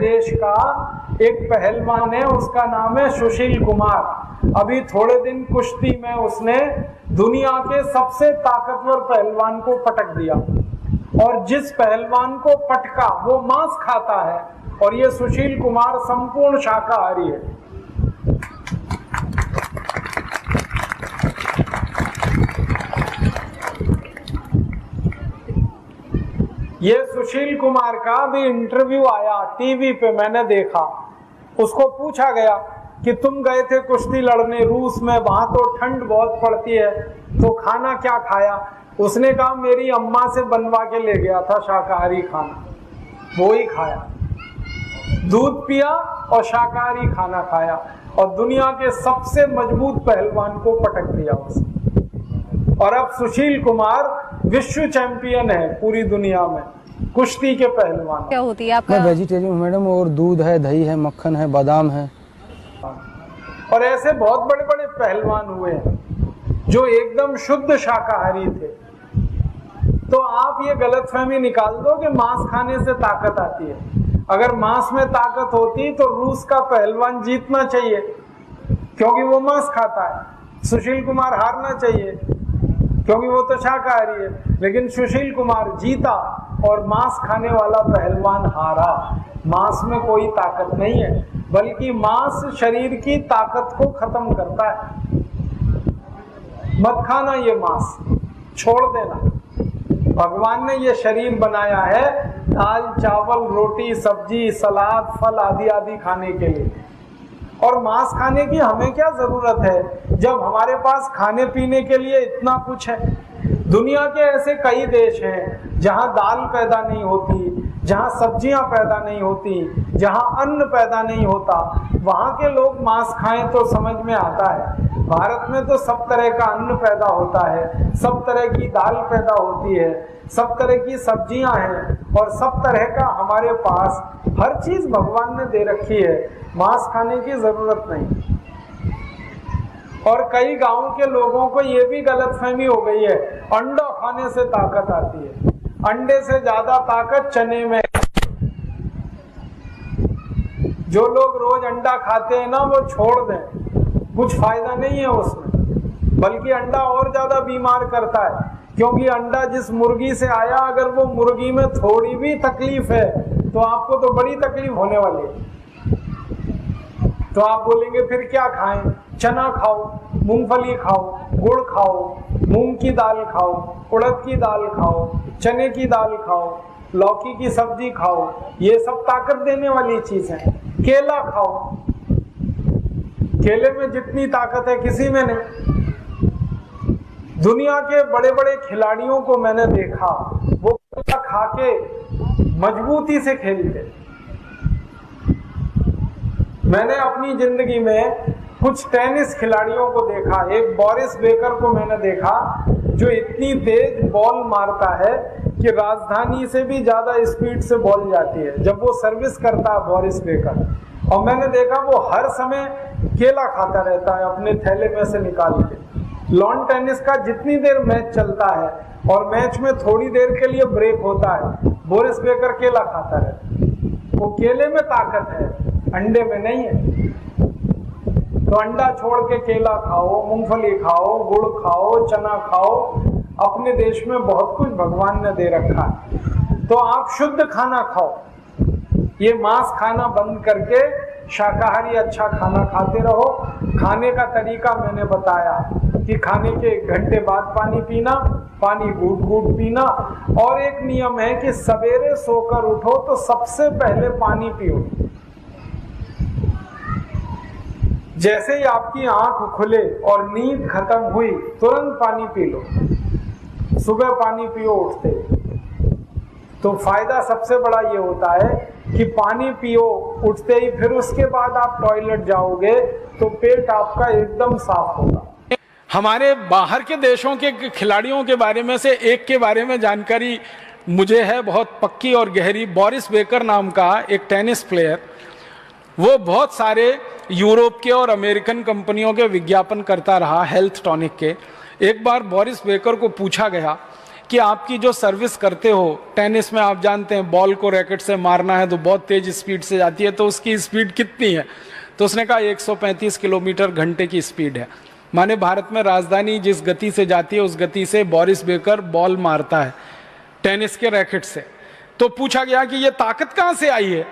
देश का एक पहलवान है, उसका नाम है सुशील कुमार। अभी थोड़े दिन कुश्ती में उसने दुनिया के सबसे ताकतवर पहलवान को पटक दिया, और जिस पहलवान को पटका वो मांस खाता है, और ये सुशील कुमार संपूर्ण शाकाहारी है। ये सुशील कुमार का भी इंटरव्यू आया टीवी पे, मैंने देखा। उसको पूछा गया कि तुम गए थे कुश्ती लड़ने रूस में, वहां तो ठंड बहुत पड़ती है, तो खाना क्या खाया? उसने कहा मेरी अम्मा से बनवा के ले गया था शाकाहारी खाना, वो ही खाया, दूध पिया और शाकाहारी खाना खाया, और दुनिया के सबसे मजबूत पहलवान को पटक दिया उसने। और अब सुशील कुमार विश्व चैंपियन है पूरी दुनिया में कुश्ती के पहलवान। क्या होती है आपका? मैं वेजिटेरियन हूँ मैडम, और दूध है, दही है, मक्खन है, बादाम है। और ऐसे बहुत बड़े बड़े पहलवान हुए हैं जो एकदम शुद्ध शाकाहारी थे। तो आप ये गलतफहमी निकाल दो कि मांस खाने से ताकत आती है। अगर मांस में ताकत होती तो रूस का पहलवान जीतना चाहिए, क्योंकि वो मांस खाता है। सुशील कुमार हारना चाहिए क्योंकि वो तो शाकाहारी है, लेकिन सुशील कुमार जीता और मांस खाने वाला पहलवान हारा। मांस में कोई ताकत नहीं है, बल्कि मांस शरीर की ताकत को खत्म करता है। मत खाना ये मांस, छोड़ देना। भगवान ने ये शरीर बनाया है दाल चावल रोटी सब्जी सलाद फल आदि आदि खाने के लिए, और मांस खाने की हमें क्या जरूरत है जब हमारे पास खाने पीने के लिए इतना कुछ है। दुनिया के ऐसे कई देश हैं जहां दाल पैदा नहीं होती, जहां सब्जियां पैदा नहीं होती, जहां अन्न पैदा नहीं होता, वहां के लोग मांस खाएं तो समझ में आता है। भारत में तो सब तरह का अन्न पैदा होता है, सब तरह की दाल पैदा होती है, सब तरह की सब्जियां हैं, और सब तरह का हमारे पास हर चीज भगवान ने दे रखी है। मांस खाने की जरूरत नहीं। और कई गांव के लोगों को ये भी गलतफहमी हो गई है अंडा खाने से ताकत आती है। अंडे से ज्यादा ताकत चने में। जो लोग रोज अंडा खाते हैं ना वो छोड़ दें, कुछ फायदा नहीं है उसमें, बल्कि अंडा और ज्यादा बीमार करता है। क्योंकि अंडा जिस मुर्गी से आया, अगर वो मुर्गी में थोड़ी भी तकलीफ है तो आपको तो बड़ी तकलीफ होने वाली है। तो आप बोलेंगे फिर क्या खाएं? चना खाओ, मूंगफली खाओ, गुड़ खाओ, मूंग की दाल खाओ, उड़द की दाल खाओ, चने की दाल खाओ, लौकी की सब्जी खाओ, ये सब ताकत देने वाली चीज है। केला खाओ, केले में जितनी ताकत है किसी में नहीं। दुनिया के बड़े बड़े खिलाड़ियों को मैंने देखा, वो केला खा के मजबूती से खेलते। मैंने अपनी जिंदगी में कुछ टेनिस खिलाड़ियों को देखा। एक बोरिस बेकर को मैंने देखा जो इतनी तेज बॉल मारता है कि राजधानी से भी ज्यादा स्पीड से बॉल जाती है जब वो सर्विस करता है बोरिस बेकर। और मैंने देखा वो हर समय केला खाता रहता है अपने थैले में से निकाल के। लॉन टेनिस का जितनी देर मैच चलता है और मैच में थोड़ी देर के लिए ब्रेक होता है, बोरिस बेकर केला खाता रहता है। वो केले में ताकत है, अंडे में नहीं है। तो अंडा छोड़ के केला खाओ, मूंगफली खाओ, गुड़ खाओ, चना खाओ। अपने देश में बहुत कुछ भगवान ने दे रखा है। तो आप शुद्ध खाना खाओ, ये मांस खाना बंद करके शाकाहारी अच्छा खाना खाते रहो। खाने का तरीका मैंने बताया कि खाने के 1 घंटे बाद पानी पीना, पानी घूट घूट पीना। और एक नियम है कि सवेरे सोकर उठो तो सबसे पहले पानी पियो। जैसे ही आपकी आंख खुले और नींद खत्म हुई तुरंत पानी पी लो। सुबह पानी पियो उठते। तो फायदा सबसे बड़ा ये होता है कि पानी पियो उठते ही, फिर उसके बाद आप टॉयलेट जाओगे तो पेट आपका एकदम साफ होगा। हमारे बाहर के देशों के खिलाड़ियों के बारे में से एक के बारे में जानकारी मुझे है बहुत पक्की और गहरी। बोरिस बेकर नाम का एक टेनिस प्लेयर, वो बहुत सारे यूरोप के और अमेरिकन कंपनियों के विज्ञापन करता रहा हेल्थ टॉनिक के। एक बार बोरिस बेकर को पूछा गया कि आपकी जो सर्विस करते हो, टेनिस में आप जानते हैं बॉल को रैकेट से मारना है तो बहुत तेज स्पीड से जाती है, तो उसकी स्पीड कितनी है? तो उसने कहा 135 किलोमीटर घंटे की स्पीड है। माने भारत में राजधानी जिस गति से जाती है उस गति से बोरिस बेकर बॉल मारता है टेनिस के रैकेट से। तो पूछा गया कि ये ताकत कहां से आई है?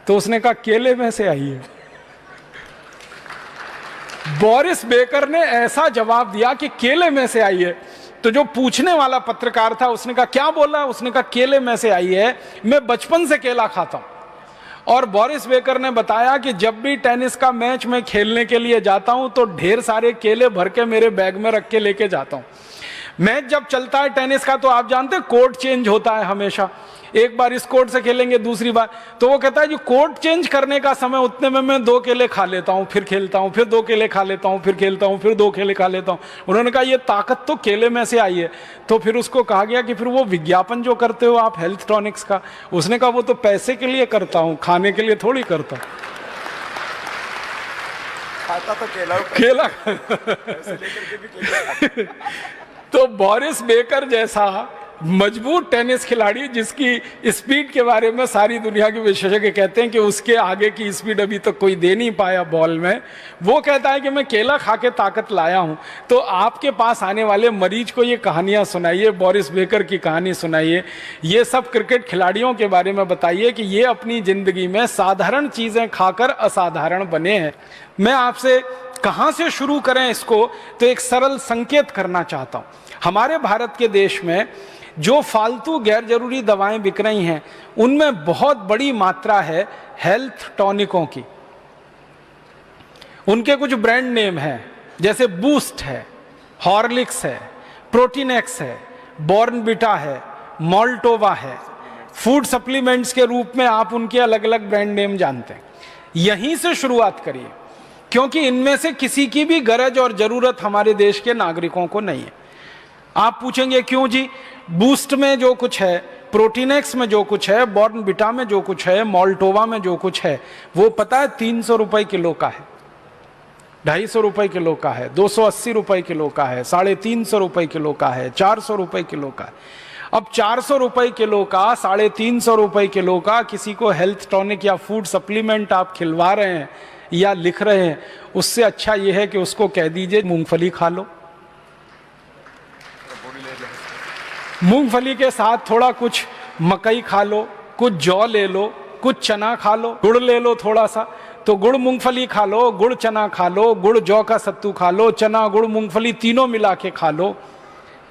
तो उसने कहा केले में से आई है। बोरिस बेकर ने ऐसा जवाब दिया कि केले में से आई है। तो जो पूछने वाला पत्रकार था उसने कहा क्या बोला? उसने कहा केले में से आई है, मैं बचपन से केला खाता हूं। और बोरिस बेकर ने बताया कि जब भी टेनिस का मैच मैं खेलने के लिए जाता हूं तो ढेर सारे केले भर के मेरे बैग में रख के लेके जाता हूं। मैच जब चलता है टेनिस का तो आप जानते हैं कोर्ट चेंज होता है हमेशा, एक बार इस कोर्ट से खेलेंगे दूसरी बार, तो वो कहता है जो कोर्ट चेंज करने का समय उतने में मैं 2 केले खा लेता हूं, फिर खेलता हूं, फिर 2 केले खा लेता हूं, फिर खेलता हूं, फिर 2 केले खा लेता हूं। उन्होंने कहा ये ताकत तो केले में से आई है। तो फिर उसको कहा गया कि फिर वो विज्ञापन जो करते हो आप हेल्थ टॉनिक्स का, उसने कहा वो तो पैसे के लिए करता हूं, खाने के लिए थोड़ी करता हूं। खाता तो केला तो बोरिस बेकर जैसा मजबूत टेनिस खिलाड़ी जिसकी स्पीड के बारे में सारी दुनिया के विशेषज्ञ कहते हैं कि उसके आगे की स्पीड अभी तक कोई दे नहीं पाया बॉल में, वो कहता है कि मैं केला खा के ताकत लाया हूं। तो आपके पास आने वाले मरीज को ये कहानियां सुनाइए, बोरिस बेकर की कहानी सुनाइए, ये सब क्रिकेट खिलाड़ियों के बारे में बताइए कि ये अपनी जिंदगी में साधारण चीजें खाकर असाधारण बने हैं। मैं आपसे कहां से शुरू करें इसको, तो एक सरल संकेत करना चाहता हूं। हमारे भारत के देश में जो फालतू गैर जरूरी दवाएं बिक रही हैं उनमें बहुत बड़ी मात्रा है हेल्थ टॉनिकों की। उनके कुछ ब्रांड नेम हैं, जैसे बूस्ट है, हॉर्लिक्स है, प्रोटीनेक्स है, बॉर्नविटा है, मोल्टोवा है। फूड सप्लीमेंट्स के रूप में आप उनके अलग अलग ब्रांड नेम जानते हैं। यहीं से शुरुआत करिए, क्योंकि इनमें से किसी की भी गरज और जरूरत हमारे देश के नागरिकों को नहीं है। आप पूछेंगे क्यों जी? बूस्ट में जो कुछ है, प्रोटीनेक्स में जो कुछ है, बॉर्नविटा में जो कुछ है, मोल्टोवा में जो कुछ है, वो पता है 300 रुपए किलो का है, 250 रुपए किलो का है, 280 रुपए किलो का है, 350 रुपए किलो का है, 400 रुपए किलो का है। अब 400 रुपए किलो का, 350 रुपए किलो का किसी को हेल्थ टॉनिक या फूड सप्लीमेंट आप खिलवा रहे हैं या लिख रहे हैं, उससे अच्छा यह है कि उसको कह दीजिए मूंगफली खा लो। मूंगफली के साथ थोड़ा कुछ मकई खा लो, कुछ जौ ले लो, कुछ चना खा लो, गुड़ ले लो थोड़ा सा, तो गुड़ मूंगफली खा लो, गुड़ चना खा लो, गुड़ जौ का सत्तू खा लो, चना गुड़ मूंगफली तीनों मिला के खा लो।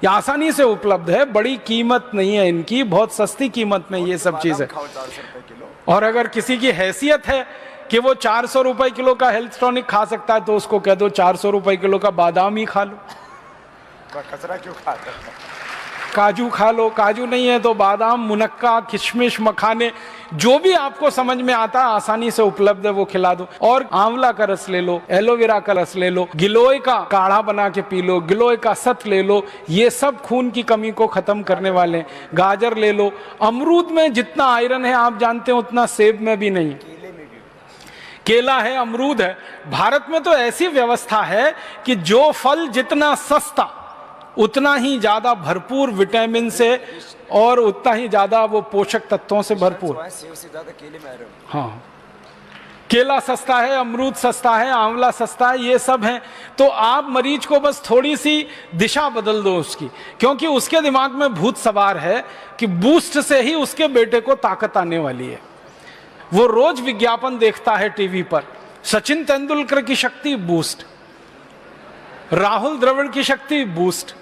ये आसानी से उपलब्ध है, बड़ी कीमत नहीं है इनकी, बहुत सस्ती कीमत में ये सब चीजें। और अगर किसी की हैसियत है कि वो 400 रुपए किलो का हेल्थ टॉनिक खा सकता है तो उसको कह दो 400 रुपए किलो का बादाम ही खा लो। कचरा क्यों खाता है? काजू खा लो, काजू नहीं है तो बादाम, मुनक्का, किशमिश, मखाने, जो भी आपको समझ में आता है आसानी से उपलब्ध है वो खिला दो। और आंवला का रस ले लो, एलोवेरा का रस ले लो, गिलोय का काढ़ा बना के पी लो, गिलोय का सत ले लो, ये सब खून की कमी को खत्म करने वाले। गाजर ले लो, अमरूद में जितना आयरन है आप जानते हैं उतना सेब में भी नहीं, केला है, अमरूद है। भारत में तो ऐसी व्यवस्था है कि जो फल जितना सस्ता उतना ही ज्यादा भरपूर विटामिन से और उतना ही ज्यादा वो पोषक तत्वों से भरपूर। सेब से ज्यादा केले में आयरन। हाँ, केला सस्ता है, अमरूद सस्ता है, आंवला सस्ता है, ये सब है। तो आप मरीज को बस थोड़ी सी दिशा बदल दो उसकी, क्योंकि उसके दिमाग में भूत सवार है कि बूस्ट से ही उसके बेटे को ताकत आने वाली है। वो रोज विज्ञापन देखता है टीवी पर, सचिन तेंदुलकर की शक्ति बूस्ट, राहुल द्रविड़ की शक्ति बूस्ट,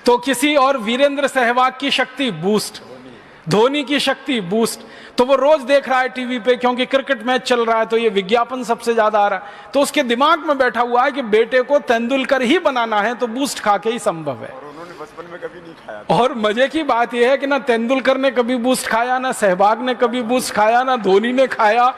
तो किसी और वीरेंद्र सहवाग की शक्ति बूस्ट, धोनी की शक्ति बूस्ट। तो वो रोज देख रहा है टीवी पे, क्योंकि क्रिकेट मैच चल रहा है तो ये विज्ञापन सबसे ज्यादा आ रहा है। तो उसके दिमाग में बैठा हुआ है कि बेटे को तेंदुलकर ही बनाना है, तो बूस्ट खा के ही संभव है। और उन्होंने बचपन में कभी नहीं खाया। और मजे की बात यह है कि ना तेंदुलकर ने कभी बूस्ट खाया, ना सहवाग ने कभी बूस्ट खाया, ना धोनी ने खाया।